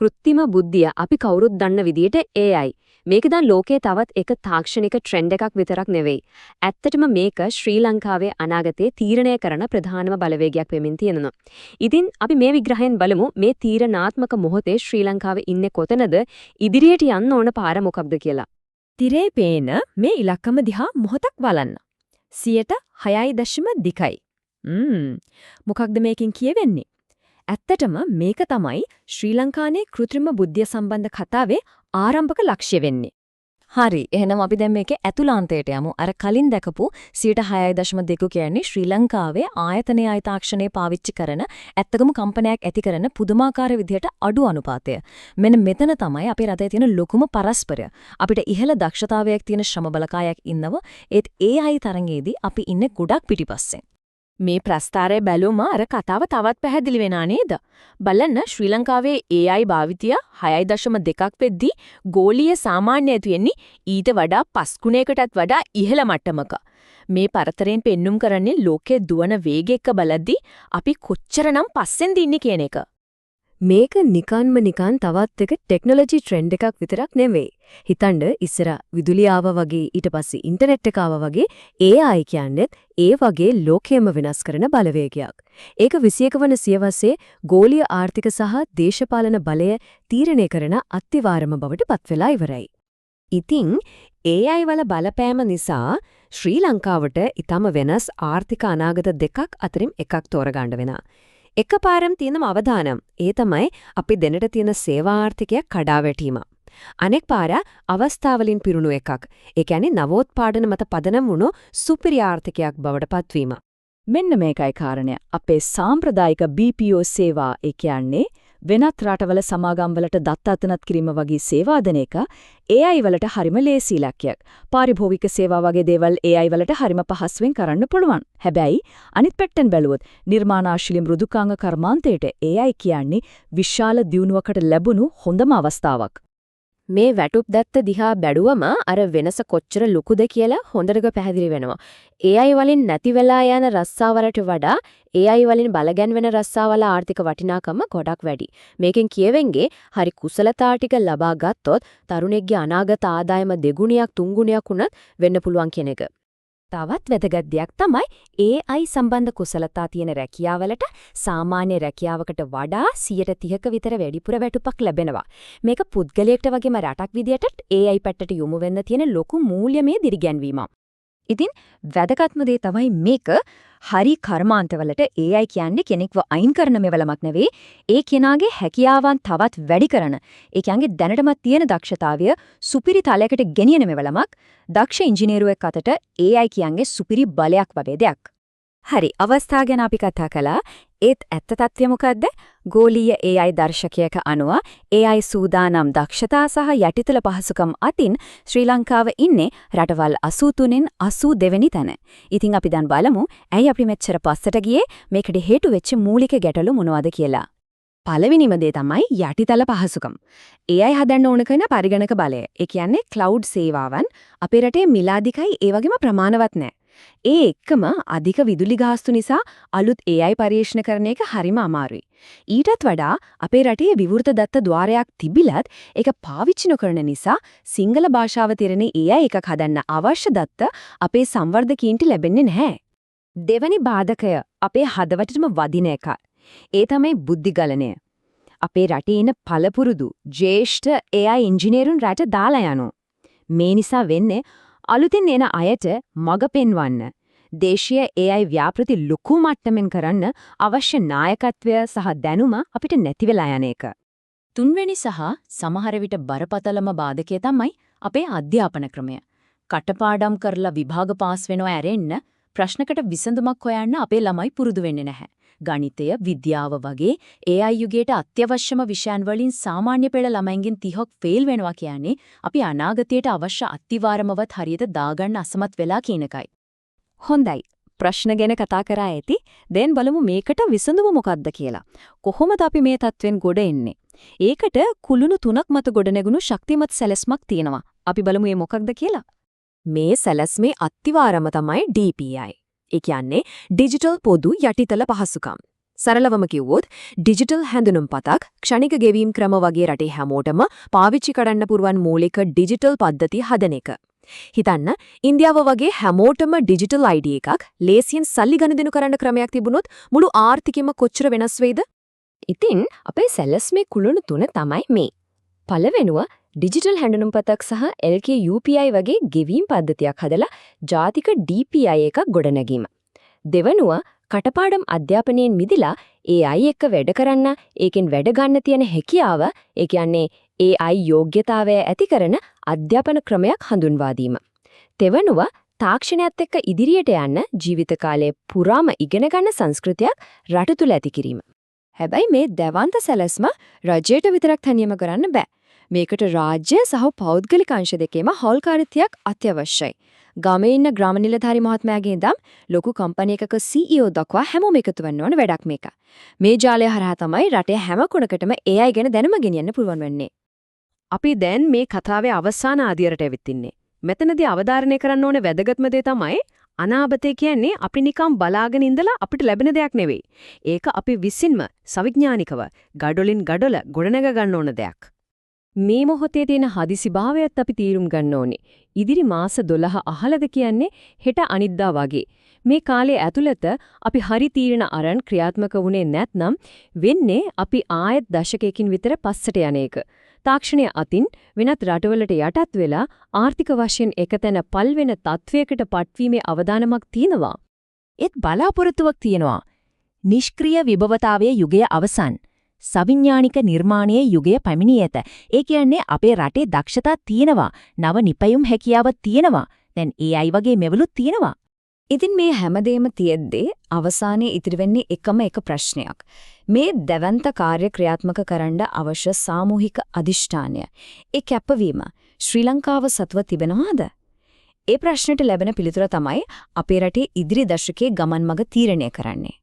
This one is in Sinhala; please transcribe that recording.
කෘත්‍රිම බුද්ධිය අපි කවුරුත් දන්න විදියට AI. මේක දැන් ලෝකේ තවත් එක තාක්ෂණික ට්‍රෙන්ඩ් එකක් විතරක් නෙවෙයි. ඇත්තටම මේක ශ්‍රී ලංකාවේ අනාගතයේ තීරණය කරන ප්‍රධානම බලවේගයක් වෙමින් තියෙනවා. ඉතින් අපි මේ විග්‍රහයෙන් බලමු මේ තීරණාත්මක මොහොතේ ශ්‍රී ලංකාවේ ඉන්නේ කොතනද ඉදිරියට යන්න ඕන පාර මොකක්ද කියලා. තිරේ පේන මේ ඉලක්කම දිහා මොහොතක් බලන්න. 6.2යි. මොකක්ද මේකෙන් කියවෙන්නේ? ඇත්තටම මේක තමයි ශ්‍රී ලංකාවේ කෘත්‍රිම බුද්ධිය සම්බන්ධ කතාවේ ආරම්භක ලක්ෂ්‍ය වෙන්නේ. හරි. එහෙනම් අපි දැන් මේකේ ඇතුළාන්තයට යමු. අර කලින් දැකපු 6.2 කියන්නේ ශ්‍රී ලංකාවේ ආයතනීය තාක්ෂණය පාවිච්චි කරන ඇත්තකම කම්පනයක් ඇති කරන පුදුමාකාර විදිහට අඩු අනුපාතය. මෙන්න මෙතන තමයි අපේ රටේ තියෙන ලොකුම පරස්පරය. අපිට ඉහළ දක්ෂතාවයක් තියෙන ශ්‍රම බලකායක් ඉන්නව. ඒත් AI තරඟයේදී අපි ඉන්නේ ගොඩක් පිටිපස්සෙන්. මේ ප්‍රස්තාරය බැලුවම අර කතාව තවත් පැහැදිලි වෙනා නේද? බලන්න ශ්‍රී ලංකාවේ AI භාවිතය 6.2ක් වෙද්දී ගෝලීය සාමාන්‍යය තියෙන්නේ ඊට වඩා 5 ගුණයකටත් වඩා ඉහළ මට්ටමක. මේ පරතරයෙන් පෙන්눔 කරන්නේ ලෝකයේ දුවන වේග එක්ක බලද්දී අපි කොච්චරනම් පස්සෙන්ද ඉන්නේ කියන එක. මේක නිකන් තවත් එක ටෙක්නොලොජි ට්‍රෙන්ඩ් එකක් විතරක් නෙවෙයි. හිතන්න ඉස්සර විදුලිය ආවා වගේ ඊට පස්සේ ඉන්ටර්නෙට් එක ආවා වගේ AI කියන්නේත් ඒ වගේ ලෝකයම වෙනස් කරන බලවේගයක්. ඒක 21 වන සියවසේ ගෝලීය ආර්ථික සහ දේශපාලන බලය තීරණය කරන අත්‍යවාරම බවට පත් වෙලා ඉවරයි. ඉතින් AI වල බලපෑම නිසා ශ්‍රී ලංකාවට ඊටම වෙනස් ආර්ථික අනාගත දෙකක් අතරින් එකක් තෝරගන්න වෙනවා. එකපාරම තියෙනම අවදානම් ඒ තමයි අපි දැනට තියෙන සේවා ආර්ථිකය කඩාවැටීම. අනෙක් පාර අවස්ථාවලින් පිරුණු එකක්. ඒ කියන්නේ නවෝත්පාදන මත පදනම් වුණු සුපිරි ආර්ථිකයක් බවට පත්වීම. මෙන්න මේකයි කාරණය. අපේ සාම්ප්‍රදායික BPO සේවා ඒ කියන්නේ වෙනත් රටවල සමාගම් වලට දත්ත අතනත් කිරීම වගේ සේවා දෙන එක AI වලට හරිම ලේසි ඉලක්කයක්. පාරිභෝගික සේවා වගේ දේවල් AI වලට හරිම පහසුවෙන් කරන්න පුළුවන්. හැබැයි අනිත් පැත්තෙන් බැලුවොත් නිර්මාණශීලී මෘදුකාංග කර්මාන්තයට AI කියන්නේ විශාල දියුණුවකට ලැබුණු හොඳම අවස්ථාවක්. මේ වැටුප් දැත්ත දිහා බැලුවම අර වෙනස කොච්චර ලොකුද කියලා හොඳට පැහැදිලි වෙනවා. AI වලින් නැති වෙලා යන රස්සාවලට වඩා AI වලින් බලගැන්වෙන රස්සාවල ආර්ථික වටිනාකම ගොඩක් වැඩි. මේකෙන් කියවෙන්නේ හරි කුසලතා ටික ලබා ගත්තොත් තරුණෙක්ගේ අනාගත ආදායම දෙගුණයක් තුන්ගුණයක් වුණත් වෙන්න පුළුවන් කියන එක. තවත් වැදගත් දෙයක් තමයි AI සම්බන්ධ කුසලතා තියෙන රැකියාවලට සාමාන්‍ය රැකියාවකට වඩා 30% විතර වැඩිපුර වැටුපක් ලැබෙනවා. මේක පුද්ගලයෙක්ට වගේම රටක් විදියටත් AI පැත්තට යොමු වෙන්න තියෙන ලොකු මූල්‍යමය දිරිගැන්වීමක්. ඉතින් වැදගත්ම දේ තමයි මේක හරි කර්මාන්තවලට AI කියන්නේ කෙනෙක්ව අයින් කරන මෙවලමක් නෙවෙයි. ඒ කෙනාගේ හැකියාවන් තවත් වැඩි කරන. ඒ කියන්නේ දැනටමත් තියෙන දක්ෂතාවය සුපිරි තලයකට ගෙනියන මෙවලමක්. දක්ෂ ඉංජිනේරුවෙක් අතට AI කියන්නේ සුපිරි බලයක් වගේ දෙයක්. හරි අවස්ථා ගැන අපි කතා කළා. ඒත් ඇත්ත තත්ත්වය මොකද්ද? ගෝලීය AI දර්ශකයක අනුව AI සූදානම් දක්ෂතා සහ යටිතල පහසුකම් අතින් ශ්‍රී ලංකාව ඉන්නේ රටවල් 83න් 82 වෙනි තැන. ඉතින් අපි දැන් බලමු ඇයි අපි මෙච්චර පස්සට ගියේ මේකට හේතු වෙච්ච මූලික ගැටලු මොනවද කියලා. පළවෙනිම දේ තමයි යටිතල පහසුකම්. AI හදන්න ඕන කරන පරිගණක බලය. ඒ කියන්නේ ක්ලවුඩ් සේවාවන් අපේ රටේ මිලාදිකයි ඒ වගේම ප්‍රමාණවත් නැහැ. ඒ එක්කම අධික විදුලි ගාස්තු නිසා අලුත් AI පරීක්ෂණ කරන එක හරිම අමාරුයි. ඊටත් වඩා අපේ රටේ විවෘත දත්ත ద్వාරයක් තිබිලත් ඒක පාවිච්චි නොකරන නිසා සිංහල භාෂාව තේරෙන AI එකක් හදන්න අවශ්‍ය දත්ත අපේ සංවර්ධකීන්ට ලැබෙන්නේ නැහැ. දෙවැනි බාධකය අපේ හදවතටම වදින එක. ඒ තමයි බුද්ධිගලණය. අපේ රටේ ඉන්න පළපුරුදු ජ්‍යෙෂ්ඨ AI ඉංජිනේරුන් රට දාලා යනවා. මේ නිසා වෙන්නේ අලුතින් එන අයට මඟ පෙන්වන්න දේශීය AI ව්‍යාපෘති ලොකු මට්ටමින් කරන්න අවශ්‍ය නායකත්වය සහ දැනුම අපිට නැති වෙලා යන එක. තුන්වෙනි සහ සමහර විට බරපතලම බාධකය තමයි අපේ අධ්‍යාපන ක්‍රමය. කටපාඩම් කරලා විභාග පාස් වෙනවා ඇරෙන්න ප්‍රශ්නකට විසඳුමක් හොයන්න අපේ ළමයි පුරුදු වෙන්නේ නැහැ. ගණිතය, විද්‍යාව වගේ AI යුගයට අත්‍යවශ්‍යම විෂයන් වලින් සාමාන්‍ය පෙළ ළමයින්ගෙන් 30ක් ෆේල් වෙනවා කියන්නේ අපි අනාගතයට අවශ්‍ය අත්විවරමවත් හරියට දාගන්න අසමත් වෙලා කියන එකයි. හොඳයි. ප්‍රශ්න ගැන කතා කරා ඇති. දැන් බලමු මේකට විසඳුම මොකක්ද කියලා. කොහොමද අපි මේ තත්වෙන් ගොඩ එන්නේ? ඒකට කුළුණු තුනක් මත ගොඩනැගුණු ශක්තිමත් සැලැස්මක් තියෙනවා. අපි බලමු මේ මොකක්ද කියලා. මේ සැලැස්මේ අත්විවරම තමයි DPI. ඒ කියන්නේ ඩිජිටල් පොදු යටිතල පහසුකම්. සරලවම කිව්වොත් ඩිජිටල් හැඳුනුම්පතක් ක්ෂණික ගෙවීම් ක්‍රම වගේ රටේ හැමෝටම පාවිච්චි කරන්න පුරුවන් මූලික ඩිජිටල් පද්ධති හදන එක. හිතන්න ඉන්දියාව වගේ හැමෝටම ඩිජිටල් ID එකක් ලේසියෙන් සල්ලි ගනුදෙනු කරන්න ක්‍රමයක් තිබුණොත් මුළු ආර්ථිකෙම කොච්චර වෙනස් වෙයිද? ඉතින් අපේ සැලැස්මේ කුළුණු තුන තමයි මේ. පළවෙනුව ඩිජිටල් හැඳුනුම්පතක් සහ LK UPI වගේ ගෙවීම් පද්ධතියක් හදලා ජාතික DPI එකක් ගොඩනැගීම. දෙවනුව කටපාඩම් අධ්‍යාපනයෙන් මිදලා AI එක්ක වැඩ කරන්න, ඒකෙන් වැඩ ගන්න තියෙන හැකියාව, ඒ කියන්නේ AI යෝග්‍යතාවය ඇති කරන අධ්‍යාපන ක්‍රමයක් හඳුන්වා දීම. තෙවනුව තාක්ෂණයත් එක්ක ඉදිරියට යන්න ජීවිත කාලයේ පුරාම ඉගෙන ගන්න සංස්කෘතියක් රට තුල ඇති කිරීම. හැබැයි මේ දැවන්ත සැලැස්ම රජයට විතරක් තනියම කරන්න බෑ. මේකට රාජ්‍ය සහ පෞද්ගලික අංශ දෙකේම හොල්කාරිත්වයක් අත්‍යවශ්‍යයි. ගමේ ඉන්න ග්‍රාම නිලධාරි මහත්මයාගේ ඉඳන් ලොකු කම්පැනි එකක CEO දක්වා හැමෝම එකතු වෙන්න ඕන වැඩක් මේක. මේ ජාලය හරහා තමයි රටේ හැම කොනකටම AI ගැන දැනුම ගෙනියන්න පුළුවන් වෙන්නේ. අපි දැන් මේ කතාවේ අවසාන අදියරට ඇවිත් ඉන්නේ. මෙතනදී අවධාරණය කරන්න ඕනේ වැදගත්ම දේ තමයි අනාගතය කියන්නේ අපි නිකම් බලාගෙන ඉඳලා අපිට ලැබෙන දෙයක් නෙවෙයි. ඒක අපි විසින්ම සවිඥානිකව ගඩොලින් ගඩොල ගොඩනග ගන්න ඕන දෙයක්. මේ මොහොතේ තියෙන හදිසිභාවයත් අපි තීරුම් ගන්න ඕනේ. ඉදිරි මාස 12 අහලද කියන්නේ හෙට අනිද්දා වගේ. මේ කාලේ ඇතුළත අපි හරි තීරණ අරන් ක්‍රියාත්මක වුණේ නැත්නම් වෙන්නේ අපි ආයෙත් දශකයකින් විතර පස්සට යන එක. තාක්ෂණය අතින් වෙනත් රටවලට යටත් වෙලා ආර්ථික වශයෙන් එකතැන පල් වෙන තත්වයකට පත්වීමේ අවදානමක් තියෙනවා. ඒත් බලාපොරොත්තුවක් තියෙනවා. නිෂ්ක්‍රීය විභවතාවයේ යුගය අවසන්. සවිඥානික නිර්මාණයේ යුගය පැමිණී ඇත. ඒ කියන්නේ අපේ රටේ දක්ෂතා තියෙනවා. නව නිපැයුම් හැකියාව තියෙනවා. දැන් AI වගේ මෙවලුත් තියෙනවා. ඉතින් මේ හැමදේම තියෙද්දී අවසානයේ ඉතිරි වෙන්නේ එකම එක ප්‍රශ්නයක්. මේ දැවන්ත කාර්ය ක්‍රියාත්මක කරන්න අවශ්‍ය සාමූහික අදිෂ්ඨානය. ඒ කැපවීම ශ්‍රී ලංකාව සතුව තිබෙනවද? ඒ ප්‍රශ්නෙට ලැබෙන පිළිතුර තමයි අපේ රටේ ඉදිරි දශකයේ ගමන් මඟ තීරණය කරන්නේ.